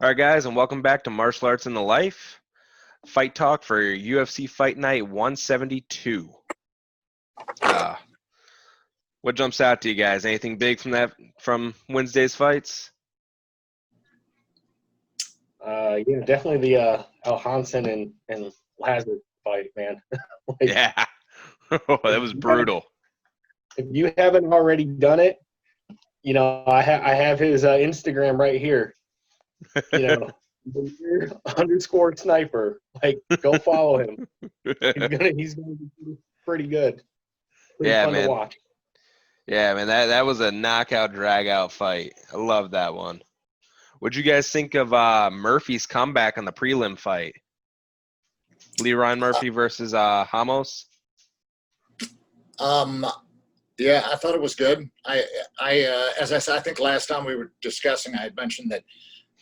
All right, guys, and welcome back to Martial Arts in the Life Fight Talk for UFC Fight Night 172. What jumps out to you guys? Anything big from Wednesday's fights? Yeah, definitely the Al Hansen and Lazard fight, man. Yeah, that was brutal. If you haven't already done it, I have his Instagram right here. Underscore sniper. Like, go follow him. He's gonna be pretty good. Pretty Yeah, fun to man. watch. Yeah, man. That was a knockout, drag-out fight. I love that one. What'd you guys think of Murphy's comeback on the prelim fight? Leroy Murphy versus Ramos? Yeah, I thought it was good. As I said, I think last time we were discussing, I had mentioned that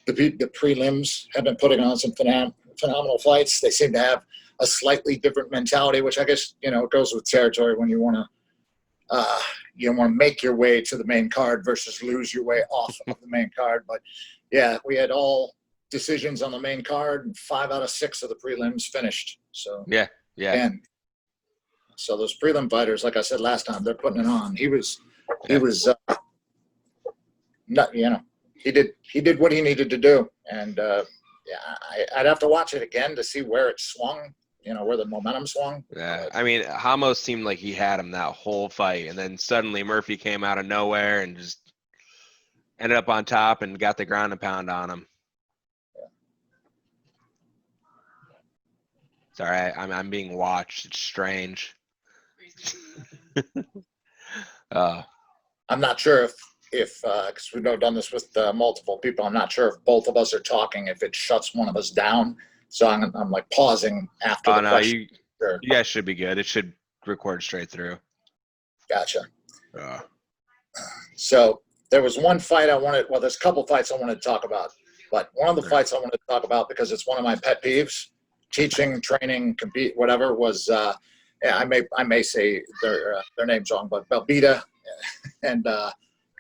the prelims have been putting on some phenomenal fights. They seem to have a slightly different mentality, which I guess it goes with territory when you want to make your way to the main card versus lose your way off of the main card. But yeah, we had all decisions on the main card, and 5 out of 6 of the prelims finished. So Yeah. And so those prelim fighters, like I said last time, they're putting it on. He was not, he did what he needed to do. And I'd have to watch it again to see where it swung, where the momentum swung. Yeah, I mean, Ramos seemed like he had him that whole fight, and then suddenly Murphy came out of nowhere and just ended up on top and got the ground and pound on him. Sorry, I'm being watched. It's strange. I'm not sure if because we've done this with multiple people, I'm not sure if both of us are talking, if it shuts one of us down. So I'm like pausing after the question. You guys should be good. It should record straight through. Gotcha. So there was one fight there's a couple fights I wanted to talk about, but one of the fights I wanted to talk about, because it's one of my pet peeves, teaching, training, compete, whatever, was I may say their names wrong, but Belbita and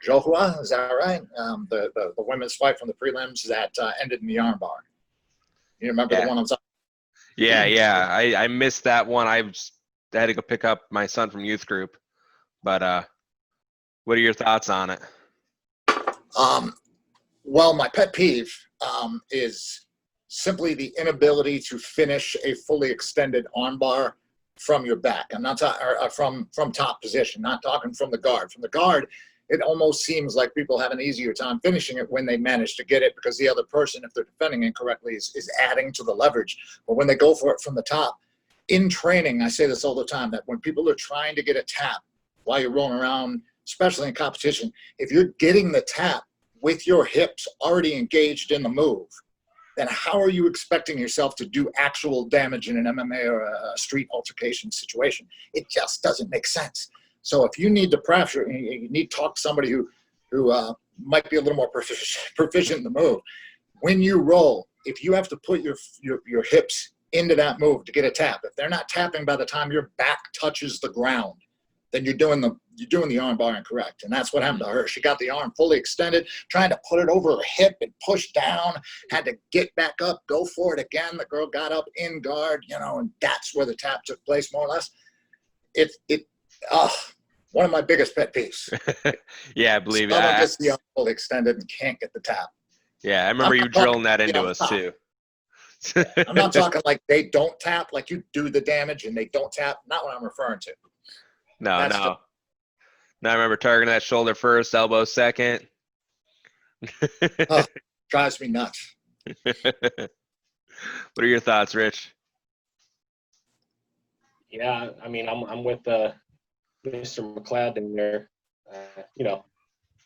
Johua, is that right? The women's fight from the prelims that ended in the armbar. You remember the one I'm talking? Yeah. I missed that one. I had to go pick up my son from youth group. But what are your thoughts on it? Well, my pet peeve is simply the inability to finish a fully extended armbar from your back. I'm not talking from top position, not talking from the guard. From the guard, it almost seems like people have an easier time finishing it when they manage to get it, because the other person, if they're defending incorrectly, is adding to the leverage. But when they go for it from the top, in training, I say this all the time, that when people are trying to get a tap while you're rolling around, especially in competition, if you're getting the tap with your hips already engaged in the move, then how are you expecting yourself to do actual damage in an MMA or a street altercation situation? It just doesn't make sense. So if you need to pressure, you need to talk to somebody who might be a little more proficient in the move. When you roll, if you have to put your hips into that move to get a tap, if they're not tapping by the time your back touches the ground, then you're doing the armbar incorrect. And that's what happened to her. She got the arm fully extended, trying to put it over her hip and push down, had to get back up, go for it again. The girl got up in guard, and that's where the tap took place, more or less. One of my biggest pet peeves. Yeah, I believe it. Someone gets the arm fully extended and can't get the tap. Yeah, I remember you drilling that into us too. I'm not talking like they don't tap, like you do the damage and they don't tap. Not what I'm referring to. No. I remember targeting that shoulder first, elbow second. Drives me nuts. What are your thoughts, Rich? Yeah, I mean, I'm with Mr. McLeod there.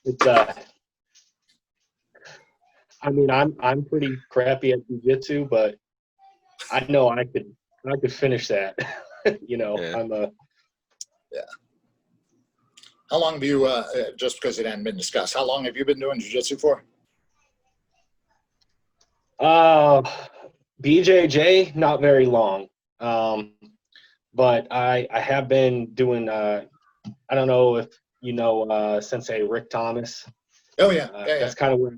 It's I mean, I'm pretty crappy at jiu-jitsu, but I know I could finish that. Yeah. Yeah. How long have you, just because it hadn't been discussed, how long have you been doing jiu-jitsu for? BJJ, not very long. But I have been doing, I don't know if you know Sensei Rick Thomas. Oh, yeah. That's kind of where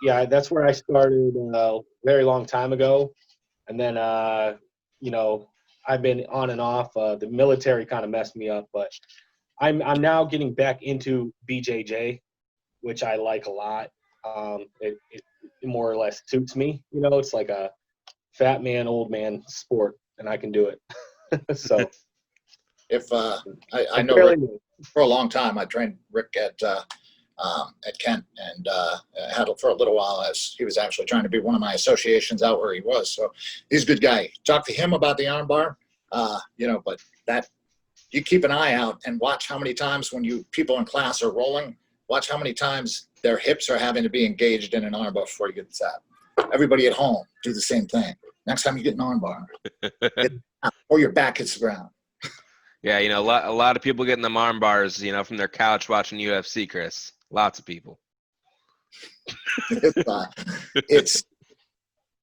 yeah, that's where I started a very long time ago. And then, you know, I've been on and off. The military kind of messed me up, but I'm now getting back into BJJ, which I like a lot. It more or less suits me. You know, it's like a fat man, old man sport, and I can do it. So If I I'm know fairly Rick new. for a long time, I trained Rick at Kent, and had for a little while as he was actually trying to be one of my associations out where he was. So he's a good guy. Talk to him about the armbar, you know, but that you keep an eye out and watch how many times when people in class are rolling, watch how many times their hips are having to be engaged in an armbar before you get the tap. Everybody at home, do the same thing. Next time you get an armbar, or your back hits the ground. Yeah, you know, a lot of people getting them arm bars, you know, from their couch watching UFC, Chris. Lots of people. It's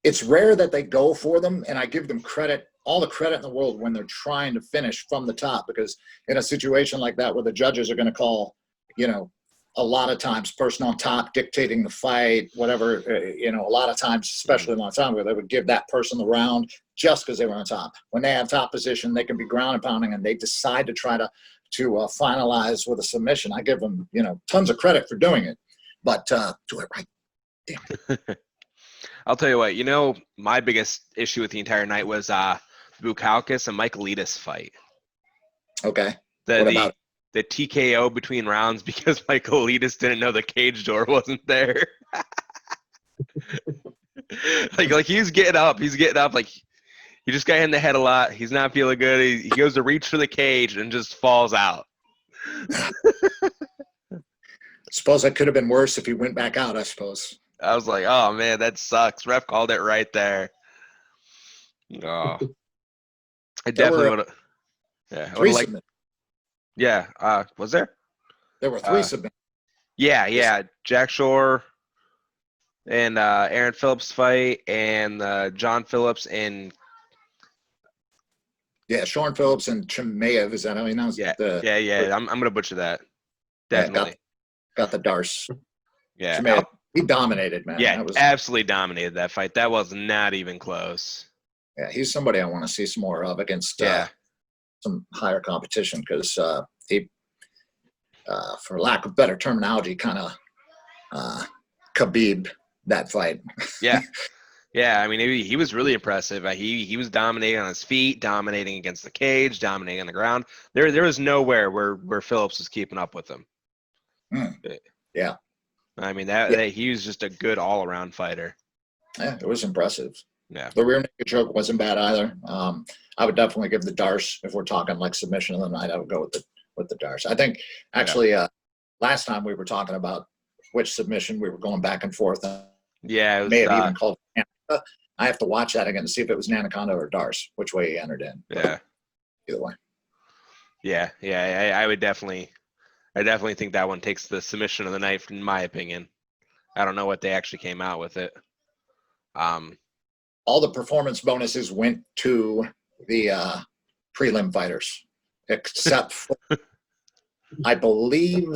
it's rare that they go for them, and I give them credit, all the credit in the world, when they're trying to finish from the top, because in a situation like that where the judges are going to call, you know, a lot of times person on top dictating the fight, whatever, you know, a lot of times, especially a long time where they would give that person the round just because they were on top. When they have top position, they can be ground and pounding, and they decide to try to finalize with a submission. I give them, you know, tons of credit for doing it, but do it right. Damn. I'll tell you what, you know, my biggest issue with the entire night was Bukauskas and Michaelidis fight. Okay. The, What the about the TKO between rounds because Michaelidis didn't know the cage door wasn't there. like he's getting up, like he just got hit in the head a lot. He's not feeling good. He goes to reach for the cage and just falls out. suppose that could have been worse if he went back out, I suppose. I was like, oh man, that sucks. Ref called it right there. Oh, I There definitely were would have. Yeah, I would three have liked. submissions. Yeah, was there? There were three Uh, submissions. yeah. Jack Shore and Aaron Phillips fight, and John Phillips and Yeah, Sean Phillips and Chimaev, is that how he knows? yeah. I'm gonna butcher that. Yeah, Definitely. got the Darce. Yeah. Chimaev, he dominated, man. Yeah, That was absolutely dominated that fight. That was not even close. yeah, he's somebody I want to see some more of against Yeah. some higher competition, because he, for lack of better terminology, kind of Khabib that fight. Yeah. Yeah, I mean, he was really impressive. He was dominating on his feet, dominating against the cage, dominating on the ground. There was nowhere where Phillips was keeping up with him. Yeah. I mean, that he was just a good all-around fighter. Yeah, it was impressive. Yeah. The rear naked choke wasn't bad either. I would definitely give the Darce, if we're talking like submission of the night, I would go with the Darce. I think actually last time we were talking about which submission we were going back and forth. Yeah, it was, may have even called. I have to watch that again to see if it was Nanaconda or Darce, which way he entered in. Yeah. Either way. Yeah. I would definitely think that one takes the submission of the night, in my opinion. I don't know what they actually came out with it. All the performance bonuses went to the prelim fighters, except for, I believe.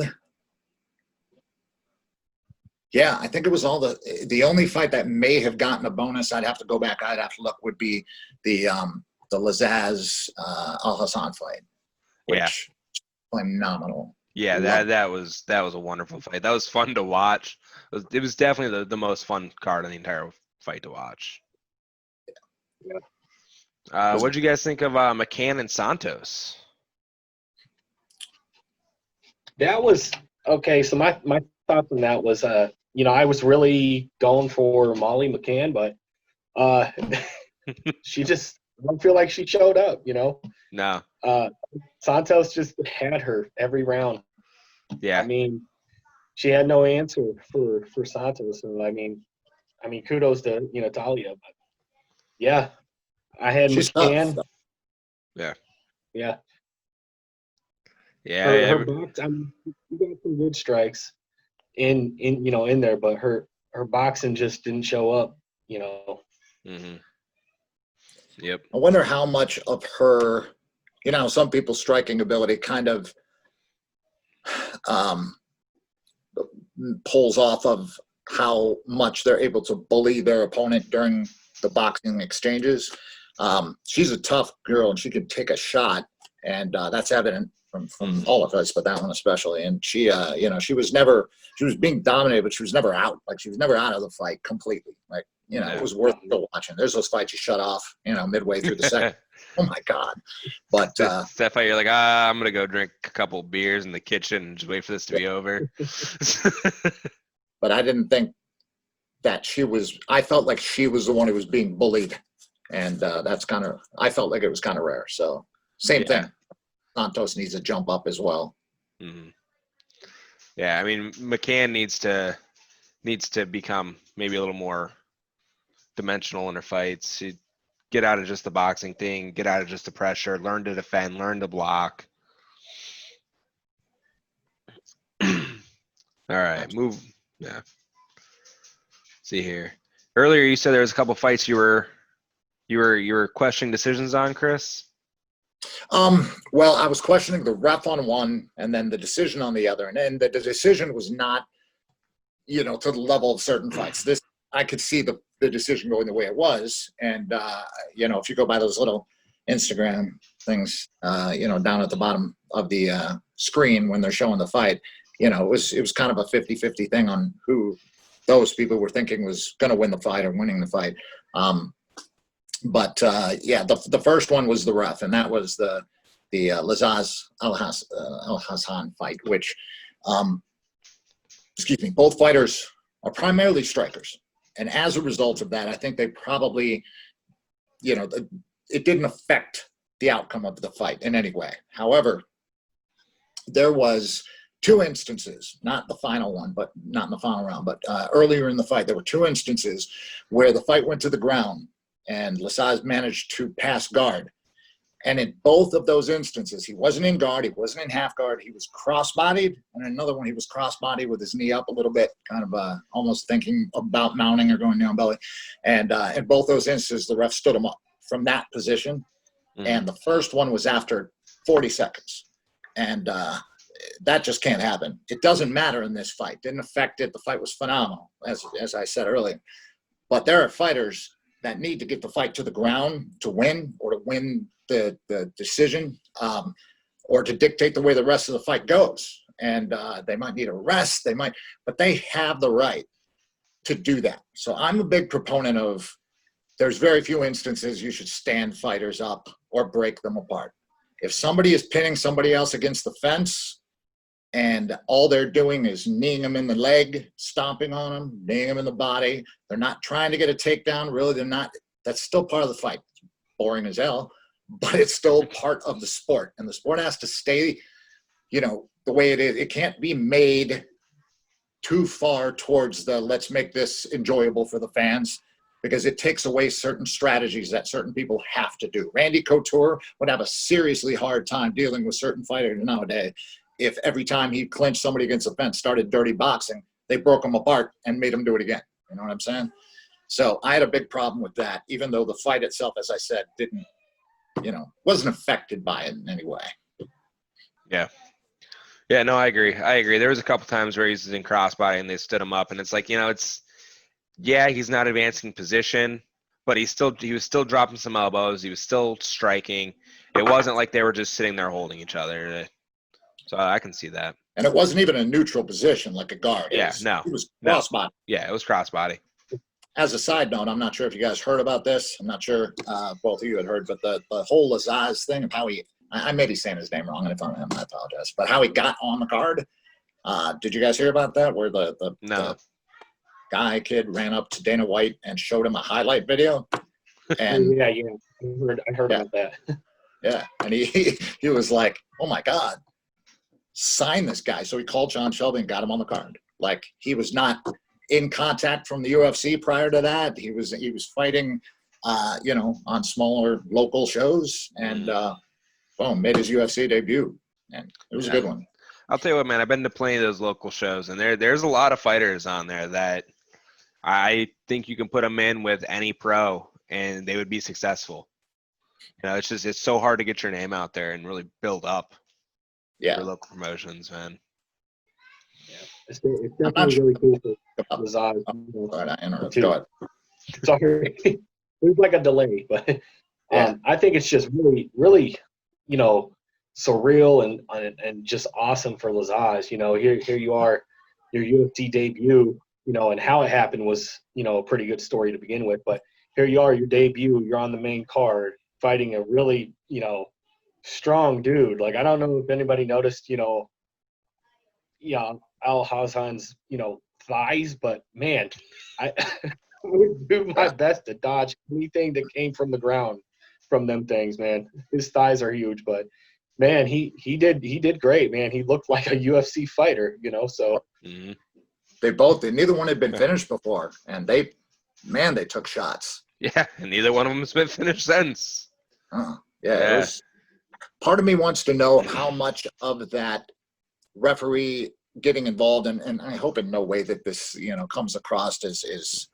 Yeah, I think it was all the only fight that may have gotten a bonus. I'd have to go back. I'd have to look. Would be the Lazaz Al Hassan fight, which phenomenal. Yeah, that was a wonderful fight. That was fun to watch. It was definitely the most fun card in the entire fight to watch. Yeah. What did you guys think of McCann and Santos? That was okay. So my thoughts on that was, you know, I was really going for Molly McCann, but she just, I don't feel like she showed up. You know. No. Santos just had her every round. Yeah. I mean, she had no answer for Santos. And I mean, kudos to Talia, but yeah, I had She's McCann. tough. Yeah. Her box. I mean, she got some good strikes in there, but her boxing just didn't show up. You know. Mm-hmm. Yep. I wonder how much of her, some people's striking ability kind of pulls off of how much they're able to bully their opponent during the boxing exchanges. She's a tough girl, and she could take a shot, and that's evident from all of us, but that one especially. And she, she was being dominated, but she was never out. Like, she was never out of the fight completely. Like, it was worth still watching. There's those fights you shut off, midway through the second. Oh my God. But that fight, you're like, I'm going to go drink a couple beers in the kitchen and just wait for this to be over. But I didn't think that I felt like she was the one who was being bullied. And I felt like it was kind of rare. So same thing. Santos needs to jump up as well. Mm-hmm. Yeah, I mean, McCann needs to become maybe a little more dimensional in her fights. She'd get out of just the boxing thing, get out of just the pressure, learn to defend, learn to block. All right, move. Yeah. See here. Earlier you said there was a couple fights you were questioning decisions on, Chris? Well, I was questioning the ref on one and then the decision on the other. And the decision was not, to the level of certain fights. This, I could see the decision going the way it was. And, if you go by those little Instagram things, down at the bottom of the screen when they're showing the fight, it was kind of a 50-50 thing on who those people were thinking was going to win the fight or winning the fight. But the first one was the ref, and that was the Lazaz Al Hassan fight, which, both fighters are primarily strikers. And as a result of that, I think they probably, it didn't affect the outcome of the fight in any way. However, there was two instances, not the final one, but not in the final round, but earlier in the fight, there were two instances where the fight went to the ground and Lazaz managed to pass guard. And in both of those instances, he wasn't in guard, he wasn't in half guard, he was cross-bodied. And another one, he was cross-bodied with his knee up a little bit, kind of almost thinking about mounting or going down belly. And in both those instances, the ref stood him up from that position. Mm-hmm. And the first one was after 40 seconds. And that just can't happen. It doesn't matter in this fight. Didn't affect it. The fight was phenomenal, as I said earlier. But there are fighters that need to get the fight to the ground to win, or to win the decision, or to dictate the way the rest of the fight goes. And they might need a rest, but they have the right to do that. So I'm a big proponent of, there's very few instances you should stand fighters up or break them apart. If somebody is pinning somebody else against the fence and all they're doing is kneeing them in the leg, stomping on them, kneeing them in the body, they're not trying to get a takedown, really, they're not, that's still part of the fight. It's boring as hell, but it's still part of the sport. And the sport has to stay, the way it is. It can't be made too far towards the, let's make this enjoyable for the fans, because it takes away certain strategies that certain people have to do. Randy Couture would have a seriously hard time dealing with certain fighters nowadays if every time he clinched somebody against the fence, started dirty boxing, they broke him apart and made him do it again. You know what I'm saying? So I had a big problem with that, even though the fight itself, as I said, didn't, wasn't affected by it in any way. Yeah. Yeah, no, I agree. There was a couple times where he's in crossbody and they stood him up, and it's like, he's not advancing position, but he was still dropping some elbows. He was still striking. It wasn't like they were just sitting there holding each other. So I can see that. And it wasn't even a neutral position like a guard. It was crossbody. Yeah, it was crossbody. As a side note, I'm not sure if you guys heard about this. I'm not sure both of you had heard, but the whole Lazaz thing of how I may be saying his name wrong, and if I am, I apologize. But how he got on the card, did you guys hear about that? Where the kid ran up to Dana White and showed him a highlight video? And yeah, I heard about that. Yeah, and he was like, "Oh my God, sign this guy." So he called John Shelby and got him on the card. Like, he was not in contact from the UFC prior to that. He was fighting, on smaller local shows, and boom, made his UFC debut, and it was a good one. I'll tell you what, man, I've been to plenty of those local shows, and there's a lot of fighters on there that I think you can put them in with any pro, and they would be successful. It's so hard to get your name out there and really build up. Yeah, for local promotions, man. It's I'm not definitely sure. really cool for About, Lazaz. all right, I interrupted. Go ahead. Sorry, there's like a delay, but Yeah. I think it's just really, really, surreal and just awesome for Lazaz. Here you are, your UFC debut. And how it happened was a pretty good story to begin with. But here you are, your debut. You're on the main card, fighting a really strong dude. Like I don't know if anybody noticed, Al Hassan's thighs, but man, I would do my best to dodge anything that came from the ground from them things, man. His thighs are huge, but man, he did great, man. He looked like a UFC fighter, so Mhm. Neither one had been finished before, and they took shots. Yeah, and neither one of them has been finished since. Yeah, Yeah. It was. Part of me wants to know how much of that referee getting involved, and I hope in no way that this comes across as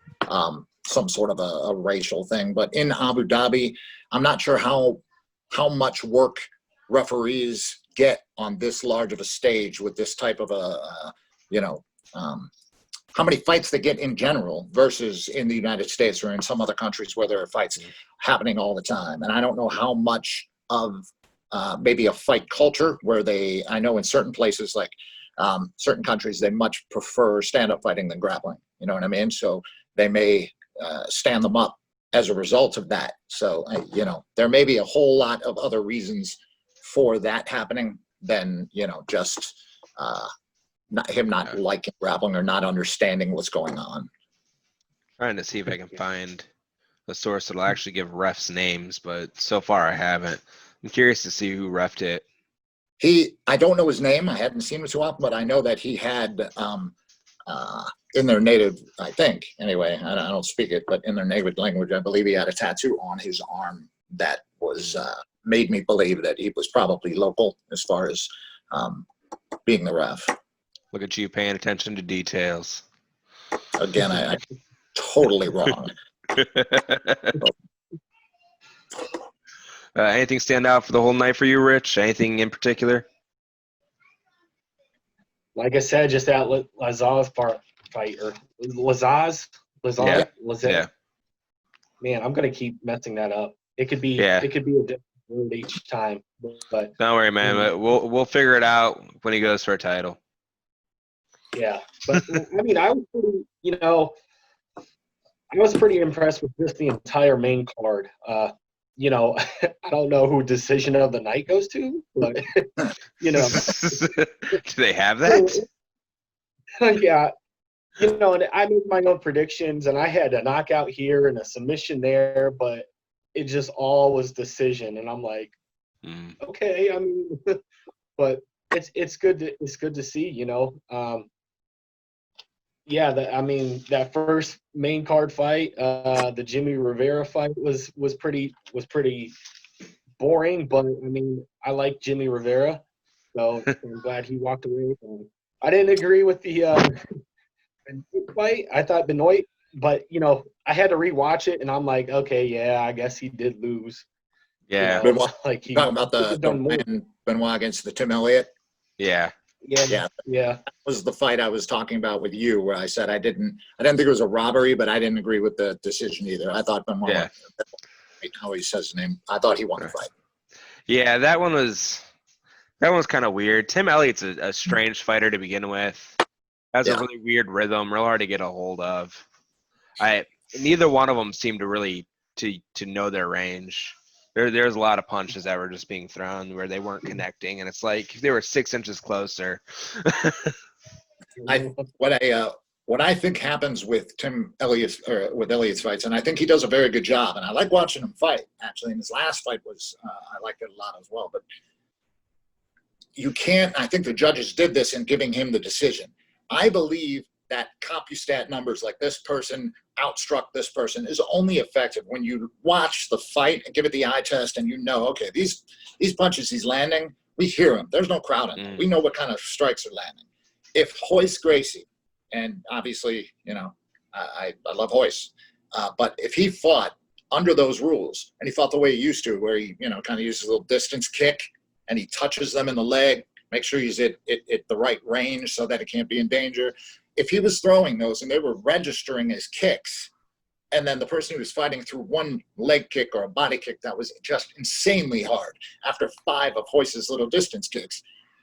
some sort of a racial thing, but in Abu Dhabi, I'm not sure how much work referees get on this large of a stage with this type of how many fights they get in general versus in the United States or in some other countries where there are fights happening all the time. And I don't know how much of maybe a fight culture where I know in certain places, like certain countries, they much prefer stand-up fighting than grappling. You know what I mean? So they may stand them up as a result of that. So, there may be a whole lot of other reasons for that happening than, just not liking grappling or not understanding what's going on. Trying to see if I can find a source that'll actually give refs names, but so far I haven't. I'm curious to see who refed it. I don't know his name. I hadn't seen him too often, but I know that he had in their native, I think, anyway, I don't speak it, but in their native language, I believe he had a tattoo on his arm that was made me believe that he was probably local as far as being the ref. Look at you paying attention to details. Again, I totally wrong. Anything stand out for the whole night for you, Rich? Anything in particular? like I said, just that Lazaz fight or Lazaz. Yeah. Lazaz. Yeah. Man, I'm gonna keep messing that up. It could be Yeah. a different word each time, but Don't worry, man. We'll figure it out when he goes for a title. yeah. But I mean, I was pretty impressed with just the entire main card. I don't know who decision of the night goes to, but Do they have that? yeah. And I made my own predictions, and I had a knockout here and a submission there, but it just all was decision, and I'm like, okay, I mean, but it's good to see, yeah, that first main card fight, the Jimmy Rivera fight was pretty boring, but I mean, I like Jimmy Rivera, so I'm glad he walked away. I didn't agree with the fight. I thought Benoit, but I had to rewatch it, and I'm like, okay, yeah, I guess he did lose. Yeah. Like he talking about the done more. Benoit against the Tim Elliott. Yeah. Yeah. That was the fight I was talking about with you, where I said I didn't think it was a robbery, but I didn't agree with the decision either. I thought Benoit, how he says his name, I thought he won the fight. Yeah, that one was kind of weird. Tim Elliott's a strange fighter to begin with. Has a really weird rhythm, real hard to get a hold of. Neither one of them seemed to really to know their range. There's a lot of punches that were just being thrown where they weren't connecting, and it's like if they were 6 inches closer. What I think happens with Tim Elliott's with Elliott's fights, and I think he does a very good job, and I like watching him fight. Actually, and his last fight was I liked it a lot as well. But you can't. I think the judges did this in giving him the decision. I believe that CompuStat numbers like this person outstruck this person is only effective when you watch the fight and give it the eye test and okay, these punches he's landing, we hear him. There's no crowd in there. We know what kind of strikes are landing. If Royce Gracie, and obviously, I love Royce, but if he fought under those rules and he fought the way he used to, where he, kind of uses a little distance kick and he touches them in the leg make sure he's at the right range so that it can't be in danger. If he was throwing those and they were registering as kicks, and then the person who was fighting through one leg kick or a body kick that was just insanely hard after 5 of Royce's little distance kicks,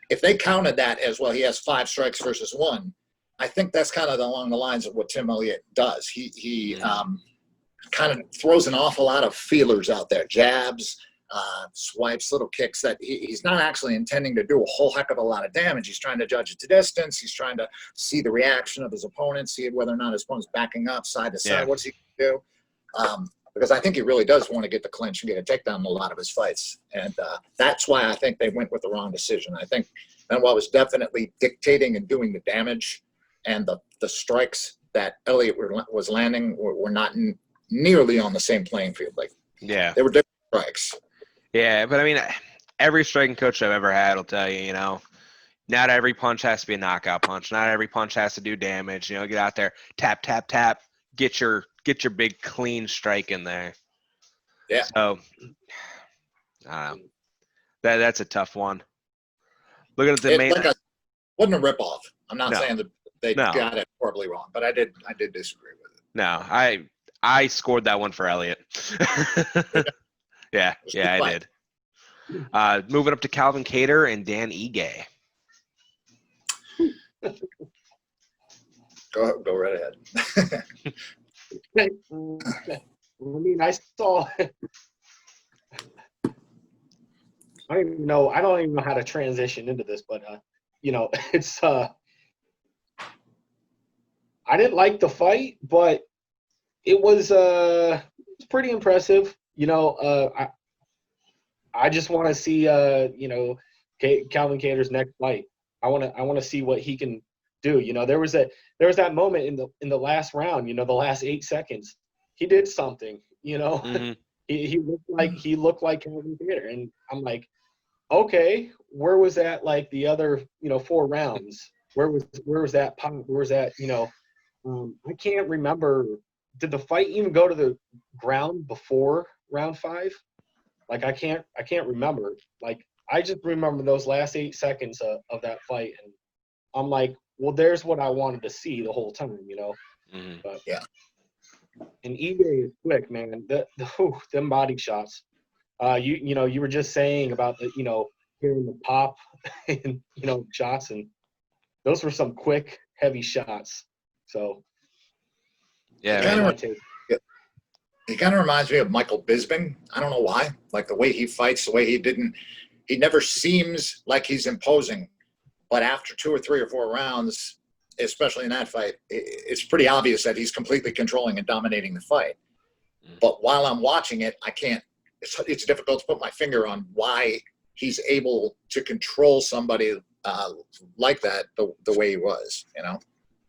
if they counted that as, well, he has 5 strikes versus 1, I think that's kind of along the lines of what Tim Elliott does. He kind of throws an awful lot of feelers out there, jabs, swipes, little kicks that he's not actually intending to do a whole heck of a lot of damage. He's trying to judge it to distance. He's trying to see the reaction of his opponent, see whether or not his opponent's backing up side to side. What's he going to do? Because I think he really does want to get the clinch and get a takedown in a lot of his fights. And that's why I think they went with the wrong decision. I think Benoit was definitely dictating and doing the damage, and the strikes that Elliott was landing were not nearly on the same playing field. Like, they were different strikes. Yeah, but I mean, every striking coach I've ever had will tell you, not every punch has to be a knockout punch. Not every punch has to do damage. Get out there, tap, tap, tap, get your big clean strike in there. Yeah. So, that's a tough one. Looking at the main, wasn't a ripoff. I'm not saying that they got it horribly wrong, but I did disagree with it. No, I scored that one for Elliott. Yeah, I did. Moving up to Calvin Kattar and Dan Ige. Go right ahead. I mean, I saw. I don't even know how to transition into this, but it's. I didn't like the fight, but it was pretty impressive. I just want to see Calvin Kattar's next fight. I want to see what he can do. There was that moment in the last round. The last 8 seconds, he did something. Mm-hmm. he looked like Calvin Kattar, and I'm like, okay, where was that? Like the other 4 rounds, where was that pop? Where was that? I can't remember. Did the fight even go to the ground before round 5? Like I can't remember. Like I just remember those last 8 seconds of that fight, and I'm like, well, there's what I wanted to see the whole time, Mm-hmm. But yeah. And eBay is quick, man. Them body shots. You were just saying about the hearing the pop and shots, and those were some quick, heavy shots. So yeah, he kind of reminds me of Michael Bisping. I don't know why. Like the way he fights, the way he never seems like he's imposing. But after 2 or 3 or 4 rounds, especially in that fight, it's pretty obvious that he's completely controlling and dominating the fight. But while I'm watching it, I can't. It's difficult to put my finger on why he's able to control somebody like that the way he was.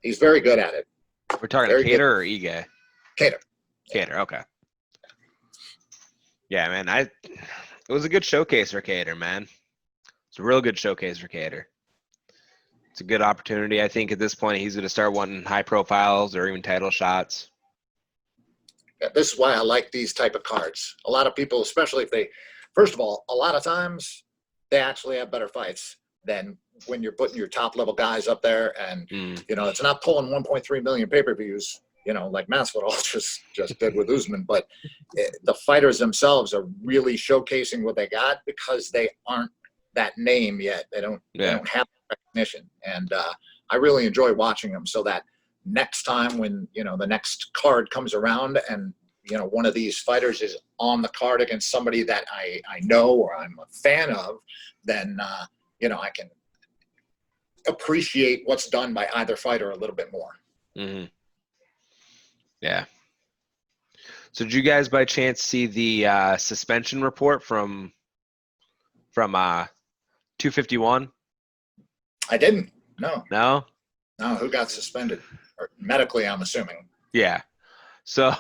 He's very good at it. We're talking Kattar or Ige? Kattar, okay. Yeah, man. It was a good showcase for Kattar, man. It's a real good showcase for Kattar. It's a good opportunity. I think at this point he's going to start wanting high profiles or even title shots. This is why I like these type of cards. A lot of people, especially if they, first of all, a lot of times they actually have better fights than when you're putting your top level guys up there, and it's not pulling 1.3 million pay-per-views, like Masvidal just did with Usman. But the fighters themselves are really showcasing what they got because they aren't that name yet. They don't have recognition, and I really enjoy watching them. So that next time when the next card comes around and one of these fighters is on the card against somebody that I know or I'm a fan of, then I can appreciate what's done by either fighter a little bit more. Mm-hmm. Yeah. So did you guys by chance see the suspension report from 251? I didn't. No? No, who got suspended? Or medically, I'm assuming. Yeah. So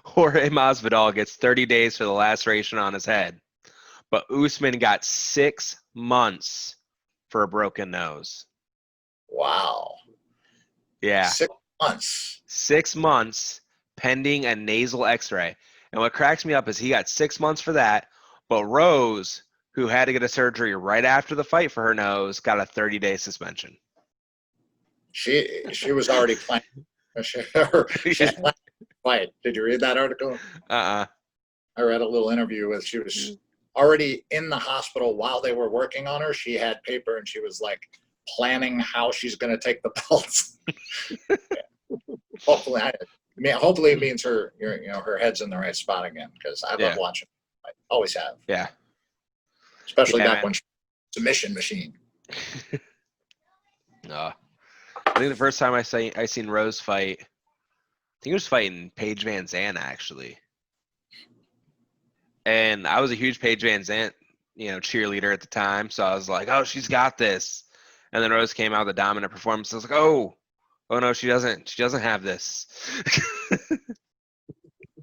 Jorge Masvidal gets 30 days for the laceration on his head, but Usman got 6 months for a broken nose. Wow. Yeah. 6 months. 6 months pending a nasal x-ray. And what cracks me up is he got 6 months for that, but Rose who had to get a surgery right after the fight for her nose, got a 30-day suspension. She was already planning. She's planning to fight. Did you read that article? Uh-uh. I read a little interview with. She was already in the hospital while they were working on her. She had paper and she was like planning how she's going to take the belts. Hopefully, hopefully it means her head's in the right spot again, because I love watching. I always have. Yeah. Especially back when she was a submission machine. I think the first time I seen Rose fight, I think it was fighting Paige Van Zandt, actually. And I was a huge Paige Van Zandt, cheerleader at the time. So I was like, oh, she's got this. And then Rose came out with a dominant performance. I was like, oh no, she doesn't. She doesn't have this.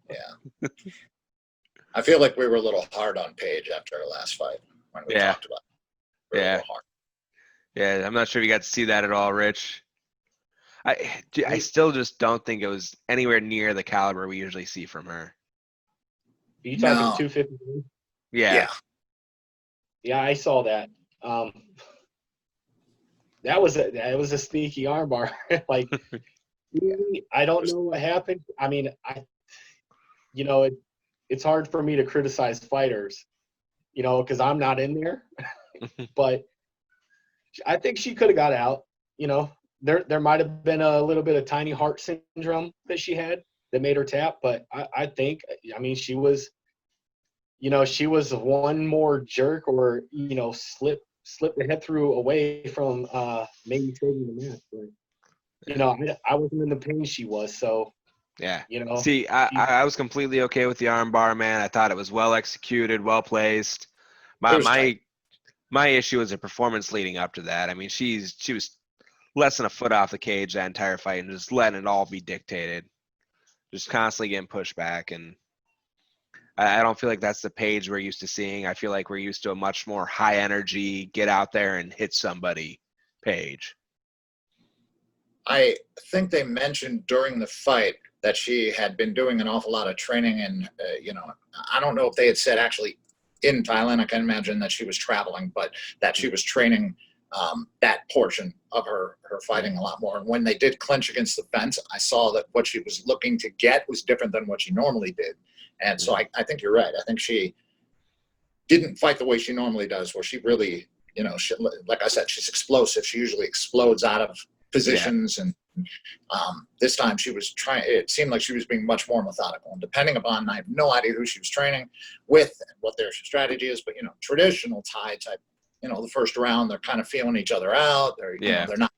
Yeah. I feel like we were a little hard on Paige after her last fight when we talked about it. We were a little hard. Yeah, I'm not sure if you got to see that at all, Rich. I still just don't think it was anywhere near the caliber we usually see from her. Are you talking 250? Yeah. Yeah, I saw that. That was a sneaky armbar. Like, I don't know what happened. I mean, it's hard for me to criticize fighters, because I'm not in there. But I think she could have got out. There might have been a little bit of tiny heart syndrome that she had that made her tap. But I think, she was, she was one more jerk or, slip the head through away from maybe taking the match. But, I wasn't in the pain she was. So, yeah. See, I was completely okay with the armbar, man. I thought it was well executed, well placed. My issue was the performance leading up to that. I mean, she was less than a foot off the cage that entire fight and just letting it all be dictated, just constantly getting pushed back. And I don't feel like that's the Paige we're used to seeing. I feel like we're used to a much more high energy, get out there and hit somebody Paige. I think they mentioned during the fight that she had been doing an awful lot of training, and I don't know if they had said actually in Thailand. I can imagine that she was traveling, but that she was training that portion of her fighting a lot more. And when they did clinch against the fence, I saw that what she was looking to get was different than what she normally did. And so I think you're right. I think she didn't fight the way she normally does, where she really, like I said, she's explosive. She usually explodes out of positions. And this time she was it seemed like she was being much more methodical. And depending upon, I have no idea who she was training with and what their strategy is, but, traditional Thai type, the first round, they're kind of feeling each other out. They're not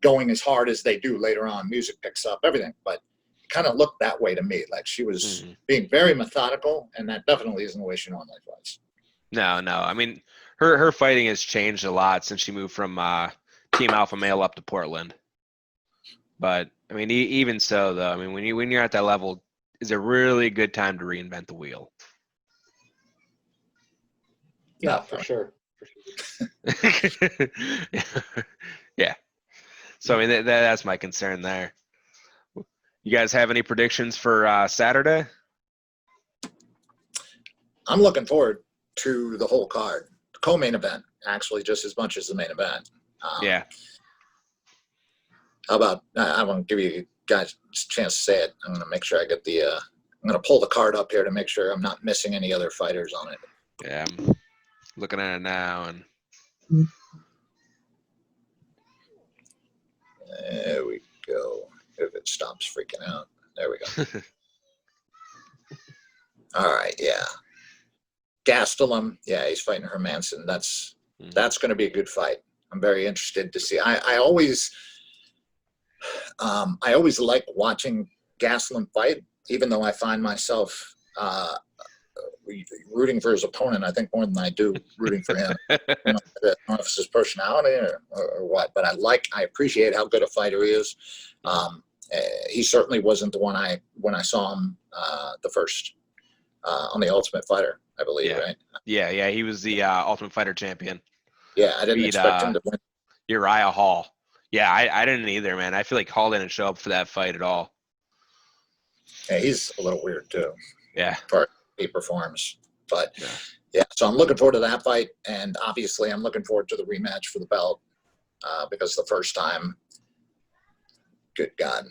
going as hard as they do later on. Music picks up, everything. But it kind of looked that way to me. Like she was being very methodical, and that definitely isn't the way she normally fights. No. I mean, her fighting has changed a lot since she moved from Team Alpha Male up to Portland. But, I mean, even so, though, I mean, when you're at that level, is a really good time to reinvent the wheel. Yeah, for sure. Yeah. So, I mean, that's my concern there. You guys have any predictions for Saturday? I'm looking forward to the whole card. The co-main event, actually, just as much as the main event. Yeah. How about, I want to give you guys a chance to say it. I'm going to make sure I get I'm going to pull the card up here to make sure I'm not missing any other fighters on it. Yeah, I'm looking at it now. And there we go. If it stops freaking out. There we go. All right, yeah. Gastelum, yeah, he's fighting Hermanson. That's going to be a good fight. I'm very interested to see. I always like watching Gastelum fight, even though I find myself rooting for his opponent, I think, more than I do rooting for him. I don't know if it's his personality or what, but I appreciate how good a fighter he is. He certainly wasn't the one when I saw him the first on the Ultimate Fighter, I believe, right? Yeah, he was the Ultimate Fighter champion. Yeah, I didn't expect him to win. Uriah Hall. Yeah, I didn't either, man. I feel like Hall didn't show up for that fight at all. Yeah, he's a little weird too. Yeah. For he performs. But Yeah, so I'm looking forward to that fight, and obviously I'm looking forward to the rematch for the belt because the first time, good God.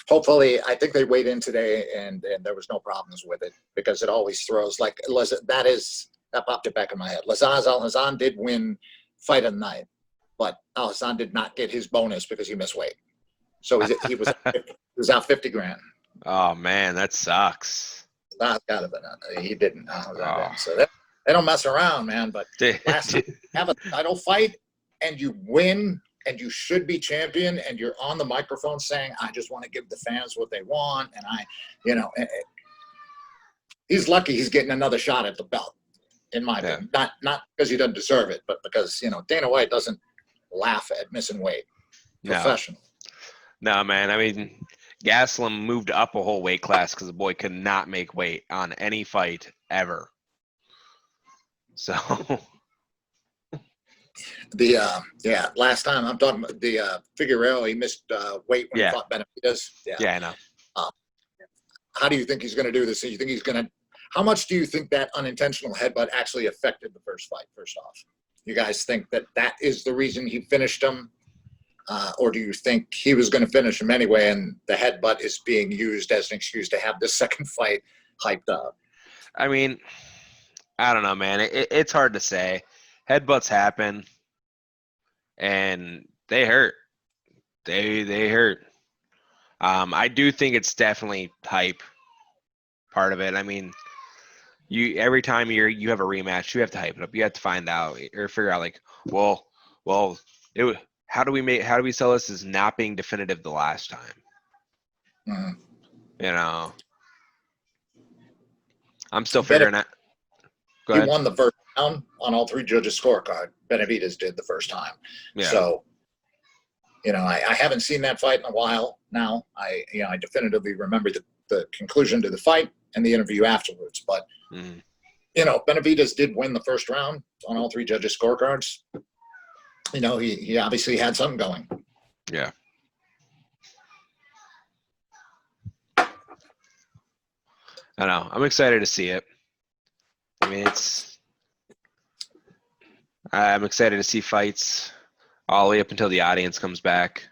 Hopefully, I think they weighed in today, and there was no problems with it because it always throws like that popped it back in my head. Al-Hazan did win fight of the night, but Al-Hazan did not get his bonus because he missed weight, so he was out 50 grand. Oh man, that sucks. That got to be he didn't. Oh. So they don't mess around, man. But last time you have a title fight and you win, and you should be champion, and you're on the microphone saying, I just want to give the fans what they want. And he's lucky he's getting another shot at the belt, in my opinion. Not because he doesn't deserve it, but because, Dana White doesn't laugh at missing weight. Professional. No, man. I mean, Gaslam moved up a whole weight class because the boy could not make weight on any fight ever. So... last time I'm talking about the Figueroa, he missed weight when he fought Benavidez. Yeah, I know. How do you think he's going to do this? You think he's going to? How much do you think that unintentional headbutt actually affected the first fight? First off, you guys think that is the reason he finished him, or do you think he was going to finish him anyway, and the headbutt is being used as an excuse to have this second fight hyped up? I mean, I don't know, man. It's hard to say. Headbutts happen, and they hurt. They hurt. I do think it's definitely hype part of it. I mean, every time you have a rematch, you have to hype it up. You have to find out or figure out like, how do we sell this as not being definitive the last time? Mm-hmm. I'm still figuring out. He won the first round on all three judges' scorecard. Benavidez did the first time. Yeah. So, I haven't seen that fight in a while now. I definitively remember the conclusion to the fight and the interview afterwards. But, Benavidez did win the first round on all three judges' scorecards. He obviously had something going. Yeah. I know. I'm excited to see it. I mean, I'm excited to see fights all the way up until the audience comes back.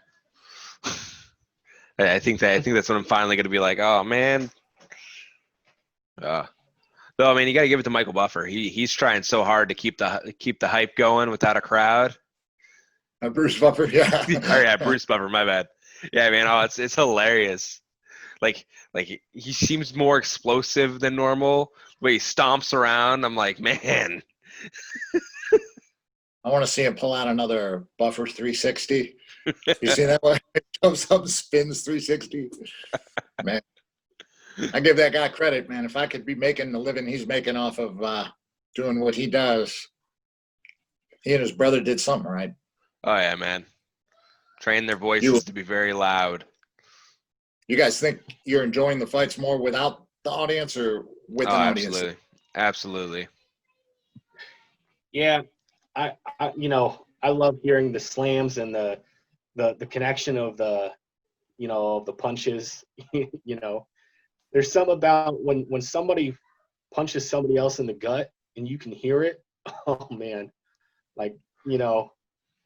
I think that's when I'm finally going to be like, oh man. Though I mean, you got to give it to Michael Buffer. He's trying so hard to keep the hype going without a crowd. Bruce Buffer, yeah. Oh yeah, Bruce Buffer. My bad. Yeah, man. Oh, it's hilarious. Like he seems more explosive than normal. The way he stomps around, I'm like, man. I want to see him pull out another Buffer 360. You see that one? He comes up and spins 360. Man, I give that guy credit, man. If I could be making the living he's making off of doing what he does, he and his brother did something right. Oh yeah, man. Train their voices to be very loud. You guys think you're enjoying the fights more without the audience or with an audience? Absolutely. Yeah, I love hearing the slams and the connection of the punches. There's something about when somebody punches somebody else in the gut and you can hear it. Oh man,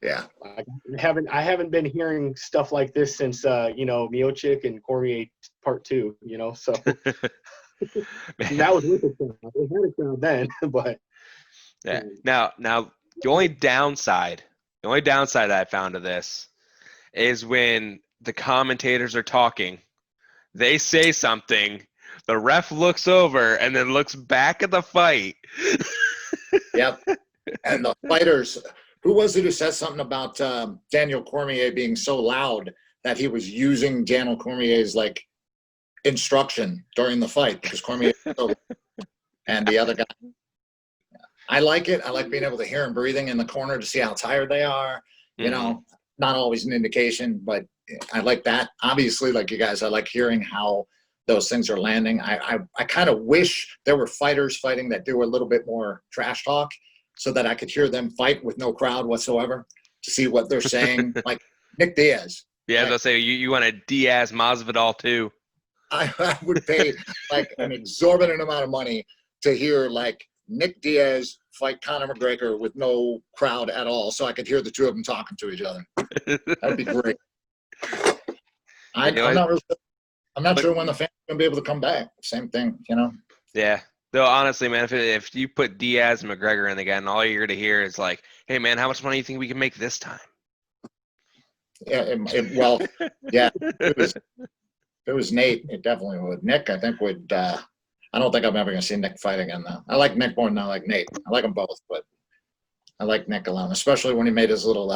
Yeah. I haven't been hearing stuff like this since Miocic and Cormier Part 2. So that was with the crowd. They had a crowd then, but yeah. Now the only downside that I found of this is when the commentators are talking, they say something, the ref looks over and then looks back at the fight. Yep. And the fighters, who was it who said something about Daniel Cormier being so loud that he was using Daniel Cormier's instruction during the fight because Cormier and the other guy. I like it. I like being able to hear him breathing in the corner to see how tired they are. Not always an indication, but I like that. Obviously, like you guys, I like hearing how those things are landing. I kind of wish there were fighters fighting that do a little bit more trash talk so that I could hear them fight with no crowd whatsoever to see what they're saying. Like Nick Diaz. Yeah, as I say, you want a Diaz Masvidal too. I would pay an exorbitant amount of money to hear like Nick Diaz fight Conor McGregor with no crowd at all, so I could hear the two of them talking to each other. That'd be great. I'm not sure when the fans are gonna be able to come back. Same thing, you know. Yeah. Though honestly, man, if you put Diaz and McGregor in again, all you're gonna hear is like, "Hey, man, how much money do you think we can make this time?" Yeah, well, yeah. If it was Nate, it definitely would. Nick, I think would. I don't think I'm ever gonna see Nick fight again, though. I like Nick more than I like Nate. I like them both, but I like Nick a lot, especially when he made his little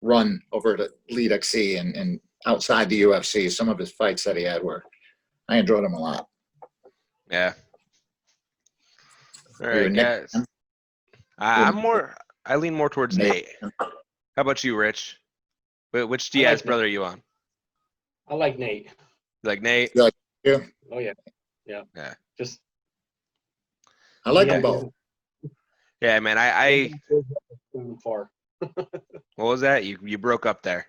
run over to Lead XC and outside the UFC. Some of his fights that he had I enjoyed them a lot. Yeah. All You right, a Nick guys. fan? I lean more towards Nate. How about you, Rich? Which Diaz brother are you on? I like Nate. You like Nate? You like you? Oh yeah, yeah. Yeah. Just I like them both. Yeah, man. I far. what was that? You broke up there.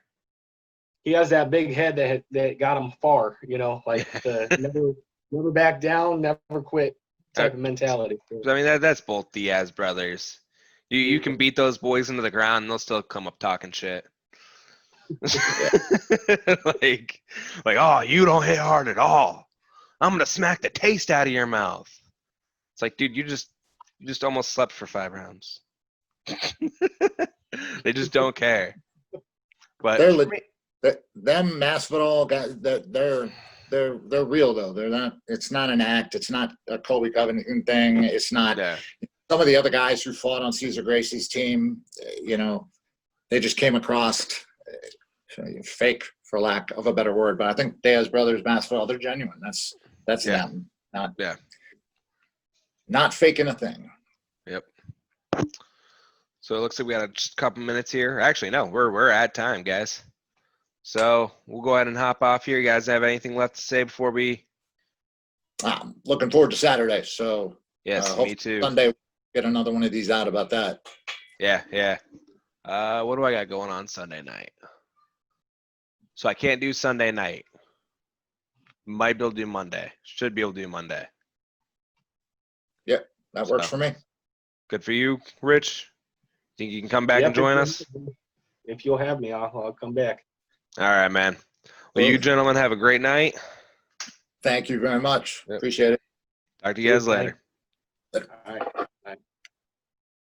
He has that big head that got him far. You know, like the never back down, never quit type of mentality. I mean that's both Diaz brothers. You can beat those boys into the ground and they'll still come up talking shit. like, oh, you don't hit hard at all. I'm gonna smack the taste out of your mouth. It's like, dude, you just almost slept for 5 rounds. They just don't care. But them Masvidal guys, they're real though. They're not. It's not an act. It's not a Colby Covington thing. It's not. Yeah. Some of the other guys who fought on Cesar Gracie's team, you know, they just came across fake, for lack of a better word. But I think Diaz brothers, Masvidal, they're genuine. That's them. Not faking a thing. Yep. So it looks like we got just a couple minutes here. Actually, no, we're at time, guys. So we'll go ahead and hop off here. You guys have anything left to say before we? I'm looking forward to Saturday. So yes, me too. Sunday, we'll get another one of these out about that. Yeah. What do I got going on Sunday night? So I can't do Sunday night. Might be able to do Monday. Should be able to do Monday. Yep, that works for me. Good for you, Rich. Think you can come back and join us? If you'll have me, I'll come back. All right, man. Well, you gentlemen have a great night. Thank you very much. Yep. Appreciate it. Talk to you guys later. All right.